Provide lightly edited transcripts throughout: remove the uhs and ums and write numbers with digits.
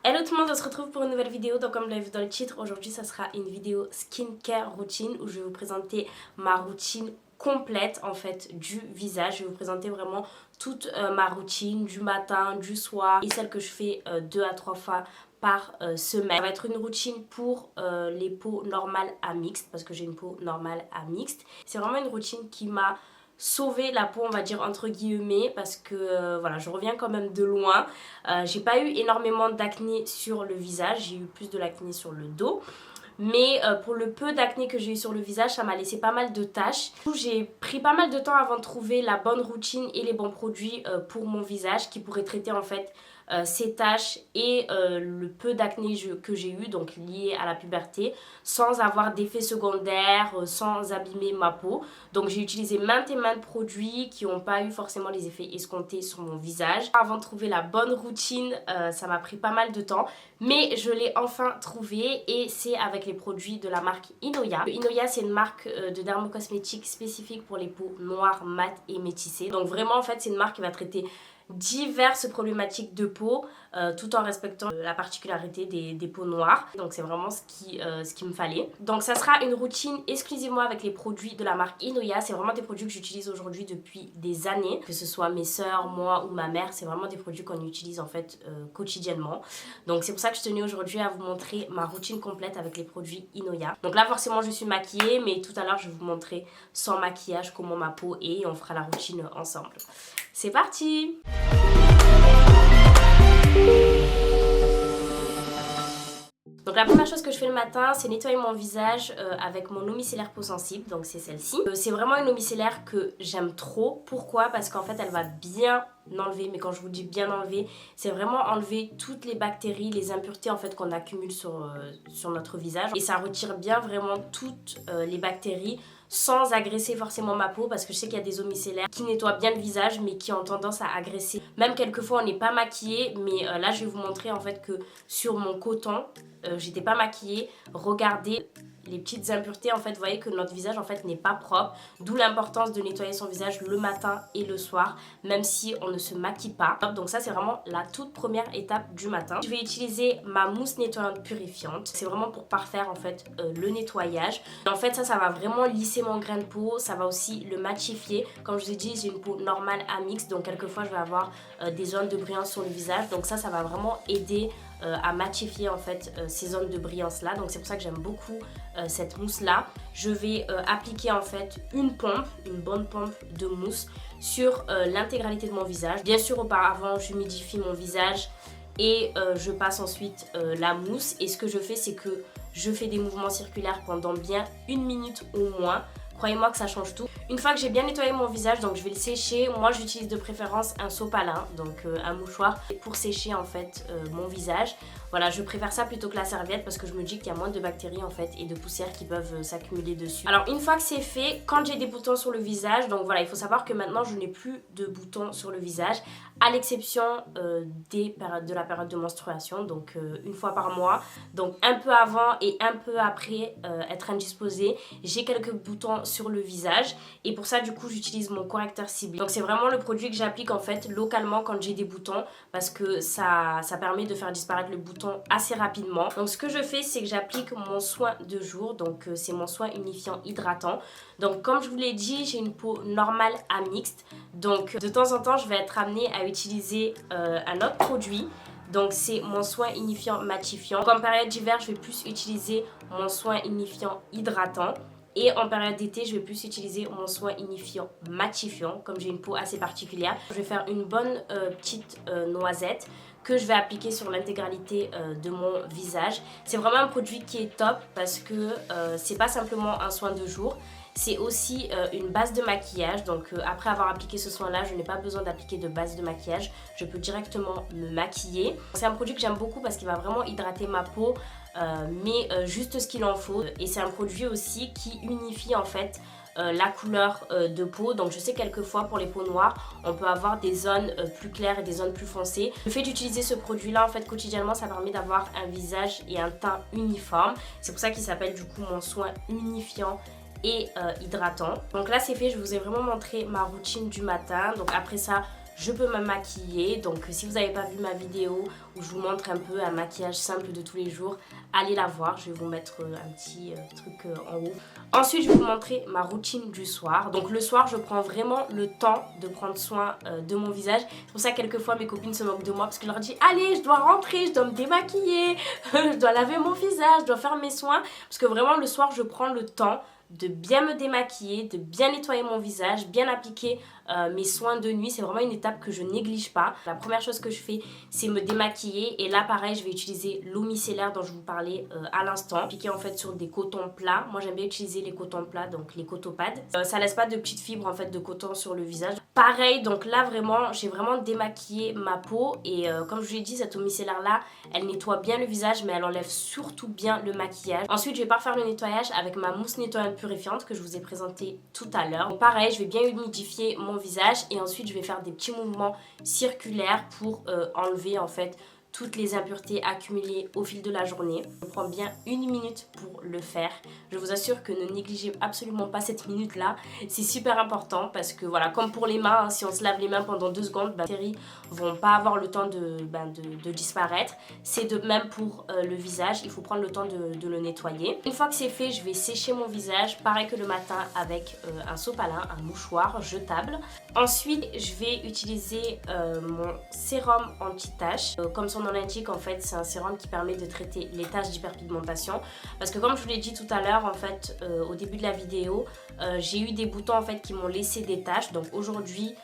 Hello tout le monde, on se retrouve pour une nouvelle vidéo. Donc comme vous l'avez vu dans le titre, aujourd'hui ça sera une vidéo skincare routine où je vais vous présenter ma routine complète en fait du visage. Je vais vous présenter vraiment toute ma routine du matin, du soir et celle que je fais 2 à 3 fois par semaine. Ça va être une routine pour les peaux normales à mixtes parce que j'ai une peau normale à mixte. C'est vraiment une routine qui m'a sauver la peau, on va dire entre guillemets, parce que voilà, je reviens quand même de loin. J'ai pas eu énormément d'acné sur le visage, j'ai eu plus de l'acné sur le dos. Mais pour le peu d'acné que j'ai eu sur le visage, ça m'a laissé pas mal de taches. J'ai pris pas mal de temps avant de trouver la bonne routine et les bons produits pour mon visage qui pourraient traiter en fait ces taches et le peu d'acné que j'ai eu, donc lié à la puberté, sans avoir d'effets secondaires, sans abîmer ma peau. Donc j'ai utilisé maintes et maintes produits qui n'ont pas eu forcément les effets escomptés sur mon visage. Avant de trouver la bonne routine, ça m'a pris pas mal de temps, mais je l'ai enfin trouvé et c'est avec les produits de la marque Inoya. Inoya, c'est une marque de dermocosmétiques spécifique pour les peaux noires, mates et métissées. Donc vraiment en fait c'est une marque qui va traiter diverses problématiques de peau tout en respectant la particularité des peaux noires. Donc c'est vraiment ce qu'il me fallait. Donc ça sera une routine exclusivement avec les produits de la marque Inoya. C'est vraiment des produits que j'utilise aujourd'hui depuis des années, que ce soit mes soeurs, moi ou ma mère. C'est vraiment des produits qu'on utilise en fait quotidiennement. Donc c'est pour ça que je tenais aujourd'hui à vous montrer ma routine complète avec les produits Inoya. Donc là forcément je suis maquillée, mais tout à l'heure je vais vous montrer sans maquillage comment ma peau est et on fera la routine ensemble. C'est parti! Donc la première chose que je fais le matin, c'est nettoyer mon visage avec mon eau micellaire peau sensible, donc c'est celle-ci. C'est vraiment une eau micellaire que j'aime trop. Pourquoi? Parce qu'en fait elle va bien enlever, mais quand je vous dis bien enlever, c'est vraiment enlever toutes les bactéries, les impuretés en fait qu'on accumule sur notre visage. Et ça retire bien vraiment toutes les bactéries sans agresser forcément ma peau, parce que je sais qu'il y a des eaux micellaires qui nettoient bien le visage mais qui ont tendance à agresser. Même quelquefois on n'est pas maquillé, mais là je vais vous montrer en fait que sur mon coton, j'étais pas maquillée. Regardez les petites impuretés, en fait, vous voyez que notre visage en fait n'est pas propre, d'où l'importance de nettoyer son visage le matin et le soir, même si on ne se maquille pas. Donc ça c'est vraiment la toute première étape du matin. Je vais utiliser ma mousse nettoyante purifiante, c'est vraiment pour parfaire en fait le nettoyage. Et en fait ça va vraiment lisser mon grain de peau, ça va aussi le matifier. Comme je vous ai dit, j'ai une peau normale à mixte, donc quelquefois je vais avoir des zones de brillance sur le visage, donc ça va vraiment aider à matifier en fait ces zones de brillance là. Donc c'est pour ça que j'aime beaucoup cette mousse là. Je vais appliquer en fait une bonne pompe de mousse sur l'intégralité de mon visage. Bien sûr auparavant j'humidifie mon visage et je passe ensuite la mousse, et ce que je fais c'est que je fais des mouvements circulaires pendant bien 1 minute au moins. Croyez-moi que ça change tout. Une fois que j'ai bien nettoyé mon visage, donc je vais le sécher. Moi j'utilise de préférence un sopalin, donc un mouchoir pour sécher en fait mon visage. Voilà, je préfère ça plutôt que la serviette parce que je me dis qu'il y a moins de bactéries en fait et de poussières qui peuvent s'accumuler dessus. Alors une fois que c'est fait, quand j'ai des boutons sur le visage, donc voilà, il faut savoir que maintenant je n'ai plus de boutons sur le visage, à l'exception de la période de menstruation, donc une fois par mois. Donc un peu avant et un peu après être indisposée, j'ai quelques boutons sur le visage, et pour ça du coup j'utilise mon correcteur ciblé. Donc c'est vraiment le produit que j'applique en fait localement quand j'ai des boutons, parce que ça permet de faire disparaître le bouton assez rapidement. Donc ce que je fais c'est que j'applique mon soin de jour, donc c'est mon soin unifiant hydratant. Donc comme je vous l'ai dit, j'ai une peau normale à mixte, donc de temps en temps je vais être amenée à utiliser un autre produit. Donc c'est mon soin unifiant matifiant. Donc en période d'hiver je vais plus utiliser mon soin unifiant hydratant, et en période d'été je vais plus utiliser mon soin unifiant matifiant, comme j'ai une peau assez particulière. Je vais faire une bonne petite noisette que je vais appliquer sur l'intégralité de mon visage. C'est vraiment un produit qui est top parce que c'est pas simplement un soin de jour, c'est aussi une base de maquillage. Donc après avoir appliqué ce soin là, je n'ai pas besoin d'appliquer de base de maquillage, je peux directement me maquiller. C'est un produit que j'aime beaucoup parce qu'il va vraiment hydrater ma peau, mais juste ce qu'il en faut. Et c'est un produit aussi qui unifie en fait la couleur de peau. Donc je sais quelquefois pour les peaux noires on peut avoir des zones plus claires et des zones plus foncées. Le fait d'utiliser ce produit là en fait quotidiennement, ça permet d'avoir un visage et un teint uniforme. C'est pour ça qu'il s'appelle du coup mon soin unifiant et hydratant. Donc là c'est fait, je vous ai vraiment montré ma routine du matin. Donc après ça je peux me maquiller. Donc si vous n'avez pas vu ma vidéo où je vous montre un peu un maquillage simple de tous les jours, allez la voir, je vais vous mettre un petit truc en haut. Ensuite je vais vous montrer ma routine du soir. Donc le soir je prends vraiment le temps de prendre soin de mon visage. C'est pour ça que quelquefois mes copines se moquent de moi parce que je leur dis allez je dois rentrer, je dois me démaquiller, je dois laver mon visage, je dois faire mes soins. Parce que vraiment le soir je prends le temps de bien me démaquiller, de bien nettoyer mon visage, bien appliquer mes soins de nuit. C'est vraiment une étape que je néglige pas. La première chose que je fais, c'est me démaquiller. Et là, pareil, je vais utiliser l'eau micellaire dont je vous parlais à l'instant. Appliquer en fait sur des cotons plats. Moi, j'aime bien utiliser les cotons plats, donc les cotopads. Ça laisse pas de petites fibres en fait de coton sur le visage. Pareil, donc là, vraiment, j'ai vraiment démaquillé ma peau. Et comme je vous l'ai dit, cette eau micellaire là, elle nettoie bien le visage, mais elle enlève surtout bien le maquillage. Ensuite, je vais pas refaire le nettoyage avec ma mousse nettoyante purifiante que je vous ai présentée tout à l'heure. Donc pareil, je vais bien humidifier mon visage et ensuite je vais faire des petits mouvements circulaires pour enlever en fait toutes les impuretés accumulées au fil de la journée. Je prends bien 1 minute pour le faire. Je vous assure que ne négligez absolument pas cette minute là. C'est super important parce que voilà, comme pour les mains, hein, si on se lave les mains pendant 2 secondes, les bactéries vont pas avoir le temps de disparaître. C'est de même pour le visage, il faut prendre le temps de le nettoyer. Une fois que c'est fait, je vais sécher mon visage, pareil que le matin avec un sopalin, un mouchoir jetable. Ensuite, je vais utiliser mon sérum anti-taches. Comme son nom l'indique, en fait, c'est un sérum qui permet de traiter les taches d'hyperpigmentation. Parce que comme je vous l'ai dit tout à l'heure, en fait, au début de la vidéo, j'ai eu des boutons en fait qui m'ont laissé des taches. Donc aujourd'hui,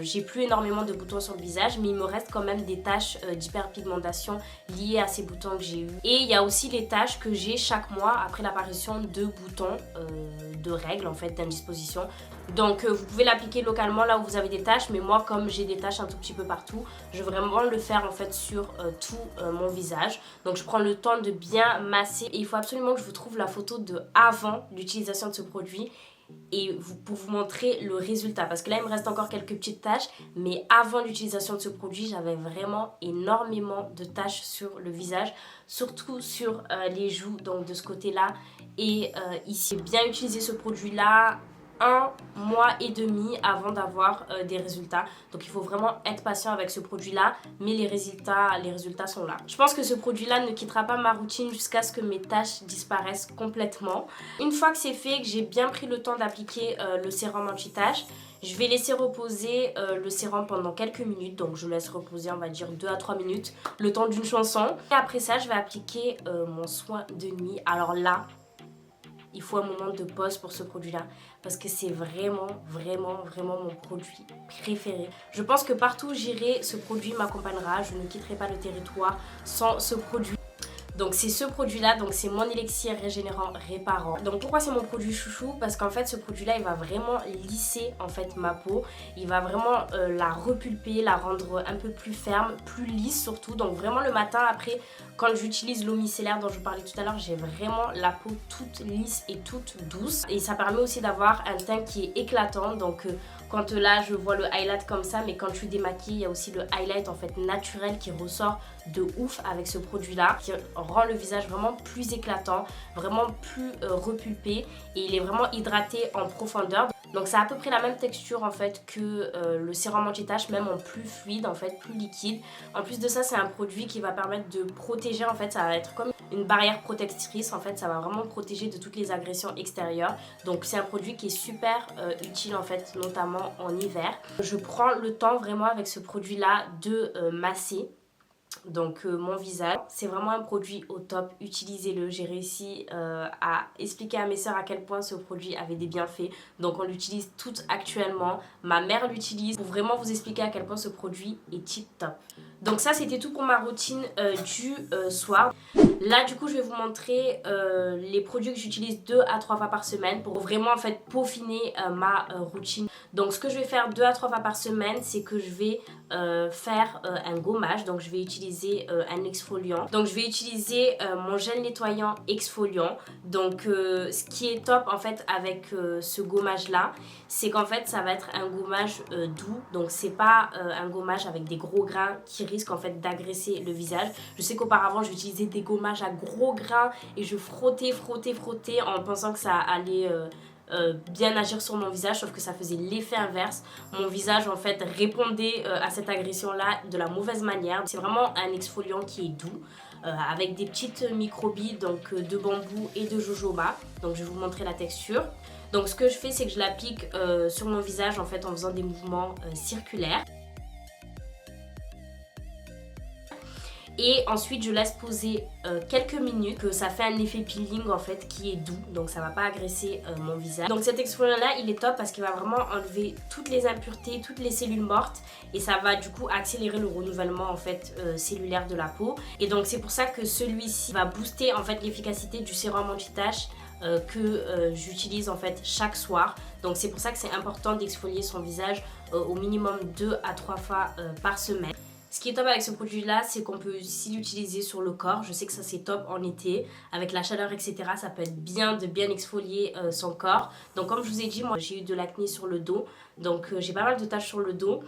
j'ai plus énormément de boutons sur le visage, mais il me reste quand même des taches d'hyperpigmentation liées à ces boutons que j'ai eu. Et il y a aussi les taches que j'ai chaque mois après l'apparition de boutons de règles en fait d'indisposition. Donc vous pouvez l'appliquer localement là où vous avez des taches, mais moi comme j'ai des taches un tout petit peu partout, je vais vraiment le faire en fait sur tout mon visage. Donc je prends le temps de bien masser et il faut absolument que je vous trouve la photo de avant l'utilisation de ce produit et pour vous montrer le résultat, parce que là il me reste encore quelques petites taches, mais avant l'utilisation de ce produit j'avais vraiment énormément de taches sur le visage, surtout sur les joues, donc de ce côté là et ici. J'ai bien utilisé ce produit là 1 mois et demi avant d'avoir des résultats. Donc il faut vraiment être patient avec ce produit là, mais les résultats sont là. Je pense que ce produit là ne quittera pas ma routine jusqu'à ce que mes taches disparaissent complètement. Une fois que c'est fait, que j'ai bien pris le temps d'appliquer le sérum anti-taches, je vais laisser reposer le sérum pendant quelques minutes. Donc je laisse reposer on va dire 2 à 3 minutes, le temps d'une chanson. Et après ça je vais appliquer mon soin de nuit. Alors là, il faut un moment de pause pour ce produit là parce que c'est vraiment mon produit préféré. Je pense que partout où j'irai, ce produit m'accompagnera. Je ne quitterai pas le territoire sans ce produit. Donc c'est ce produit là, donc c'est mon élixir régénérant réparant. Donc pourquoi c'est mon produit chouchou? Parce qu'en fait ce produit là il va vraiment lisser en fait ma peau. Il va vraiment la repulper, la rendre un peu plus ferme, plus lisse surtout. Donc vraiment le matin après quand j'utilise l'eau micellaire dont je vous parlais tout à l'heure, j'ai vraiment la peau toute lisse et toute douce. Et ça permet aussi d'avoir un teint qui est éclatant. Donc quand là je vois le highlight comme ça, mais quand je suis démaquillée, il y a aussi le highlight en fait naturel qui ressort de ouf avec ce produit là, qui rend le visage vraiment plus éclatant, vraiment plus repulpé et il est vraiment hydraté en profondeur. Donc c'est à peu près la même texture en fait que le sérum anti-taches, même en plus fluide en fait, plus liquide. En plus de ça, c'est un produit qui va permettre de protéger en fait, ça va être comme une barrière protectrice en fait, ça va vraiment protéger de toutes les agressions extérieures. Donc c'est un produit qui est super utile en fait, notamment en hiver. Je prends le temps vraiment avec ce produit là de masser donc mon visage. C'est vraiment un produit au top, utilisez-le. J'ai réussi à expliquer à mes soeurs à quel point ce produit avait des bienfaits, donc on l'utilise toutes actuellement. Ma mère l'utilise pour vraiment vous expliquer à quel point ce produit est tip top. Donc ça c'était tout pour ma routine du soir. Là du coup je vais vous montrer les produits que j'utilise 2 à 3 fois par semaine pour vraiment en fait peaufiner ma routine. Donc ce que je vais faire 2 à 3 fois par semaine, c'est que je vais faire un gommage. Donc je vais utiliser un exfoliant. Donc je vais utiliser mon gel nettoyant exfoliant. Donc ce qui est top en fait avec ce gommage là, c'est qu'en fait ça va être un gommage doux. Donc c'est pas un gommage avec des gros grains qui risquent en fait d'agresser le visage. Je sais qu'auparavant j'utilisais des gommages à gros grains et je frottais en pensant que ça allait bien agir sur mon visage, sauf que ça faisait l'effet inverse. Mon visage en fait répondait à cette agression là de la mauvaise manière. C'est vraiment un exfoliant qui est doux, avec des petites microbilles donc de bambou et de jojoba. Donc je vais vous montrer la texture. Donc ce que je fais, c'est que je l'applique sur mon visage en fait en faisant des mouvements circulaires. Et ensuite je laisse poser quelques minutes, que ça fait un effet peeling en fait qui est doux, donc ça va pas agresser mon visage. Donc cet exfoliant là il est top parce qu'il va vraiment enlever toutes les impuretés, toutes les cellules mortes, et ça va du coup accélérer le renouvellement en fait cellulaire de la peau. Et donc c'est pour ça que celui-ci va booster en fait l'efficacité du sérum anti-tache que j'utilise en fait chaque soir. Donc c'est pour ça que c'est important d'exfolier son visage au minimum 2 à 3 fois par semaine. Ce qui est top avec ce produit là, c'est qu'on peut aussi l'utiliser sur le corps. Je sais que ça c'est top en été, avec la chaleur etc. Ça peut être bien de bien exfolier son corps. Donc comme je vous ai dit, moi j'ai eu de l'acné sur le dos, donc j'ai pas mal de taches sur le dos.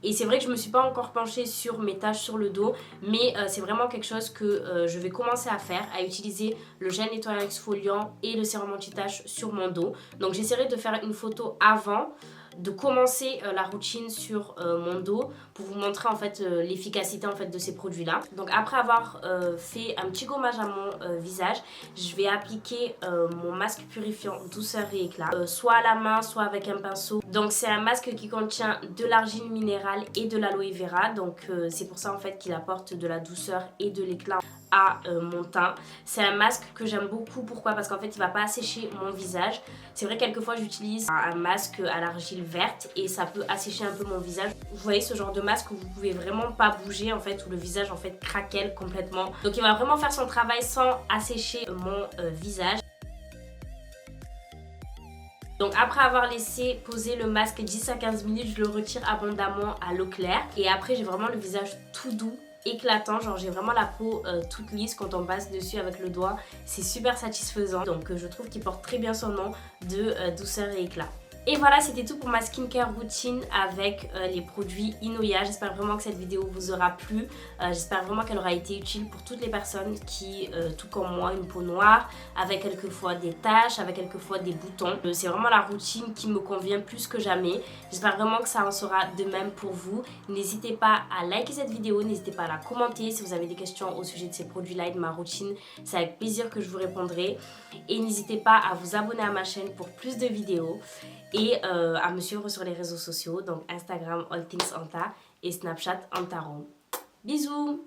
Et c'est vrai que je me suis pas encore penchée sur mes taches sur le dos, mais c'est vraiment quelque chose que je vais commencer à faire, à utiliser le gel nettoyant exfoliant et le sérum anti-tache sur mon dos. Donc j'essaierai de faire une photo avant de commencer la routine sur mon dos pour vous montrer en fait l'efficacité en fait de ces produits là. Donc après avoir fait un petit gommage à mon visage, je vais appliquer mon masque purifiant douceur et éclat, soit à la main soit avec un pinceau. Donc c'est un masque qui contient de l'argile minérale et de l'aloe vera, donc c'est pour ça en fait qu'il apporte de la douceur et de l'éclat à mon teint. C'est un masque que j'aime beaucoup. Pourquoi? Parce qu'en fait il va pas assécher mon visage. C'est vrai, quelquefois j'utilise un masque à l'argile verte et ça peut assécher un peu mon visage. Vous voyez ce genre de masque où vous pouvez vraiment pas bouger en fait, où le visage en fait craquelle complètement. Donc il va vraiment faire son travail sans assécher mon visage. Donc après avoir laissé poser le masque 10 à 15 minutes, je le retire abondamment à l'eau claire. Et après j'ai vraiment le visage tout doux, éclatant, genre j'ai vraiment la peau toute lisse quand on passe dessus avec le doigt. C'est super satisfaisant, donc je trouve qu'il porte très bien son nom de douceur et éclat. Et voilà, c'était tout pour ma skincare routine avec les produits Inoya. J'espère vraiment que cette vidéo vous aura plu. J'espère vraiment qu'elle aura été utile pour toutes les personnes qui, tout comme moi, une peau noire, avec quelquefois des taches, avec quelquefois des boutons. C'est vraiment la routine qui me convient plus que jamais. J'espère vraiment que ça en sera de même pour vous. N'hésitez pas à liker cette vidéo, n'hésitez pas à la commenter si vous avez des questions au sujet de ces produits-là et de ma routine. C'est avec plaisir que je vous répondrai. Et n'hésitez pas à vous abonner à ma chaîne pour plus de vidéos. Et à me suivre sur les réseaux sociaux, donc Instagram AllThingsAnta et Snapchat Antarom. Bisous!